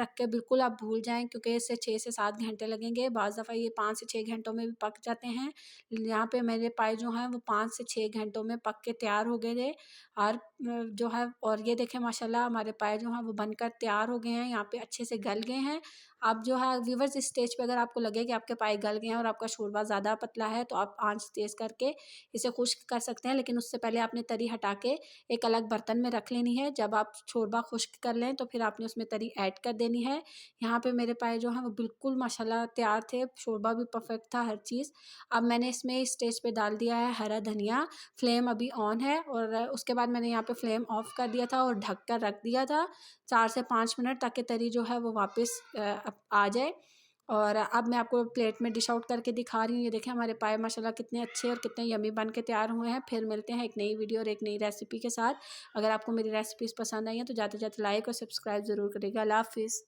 रख के बिल्कुल आप भूल जाएँ, क्योंकि इससे 6 से 7 घंटे लगेंगे। बाज़ दफ़ा ये 5 से 6 घंटों में भी पक जाते हैं। यहाँ पे मेरे पाए जो हैं वो 5 से 6 घंटों में पक के तैयार हो गए थे। और जो है, और ये देखें माशाल्लाह हमारे पाए जो हैं वो बनकर तैयार हो गए हैं, यहाँ पे अच्छे से गल गए हैं। आप जो है व्यूअर्स, इस स्टेज पे अगर आपको लगे कि आपके पाए गल गए हैं और आपका शोरबा ज़्यादा पतला है, तो आप आंच तेज़ करके इसे खुश्क कर सकते हैं। लेकिन उससे पहले आपने तरी हटा के एक अलग बर्तन में रख लेनी है। जब आप शोरबा खुश्क कर लें तो फिर आपने उसमें तरी ऐड कर देनी है। यहाँ पे मेरे पाए जो हैं वो बिल्कुल माशाल्लाह तैयार थे, शोरबा भी परफेक्ट था, हर चीज़। अब मैंने इसमें इस स्टेज पे डाल दिया है हरा धनिया। फ्लेम अभी ऑन है और उसके बाद मैंने यहाँ पे फ्लेम ऑफ कर दिया था और ढक कर रख दिया था 4 से 5 मिनट, ताकि तरी जो है वो वापस आ जाए। और अब मैं आपको प्लेट में डिश आउट करके दिखा रही हूँ। ये देखें हमारे पाए माशाल्लाह कितने अच्छे और कितने यमी बन के तैयार हुए हैं। फिर मिलते हैं एक नई वीडियो और एक नई रेसिपी के साथ। अगर आपको मेरी रेसिपीज़ पसंद आई हैं तो जाते जाते लाइक और सब्सक्राइब ज़रूर करिएगा। अल्लाह हाफ़िज़।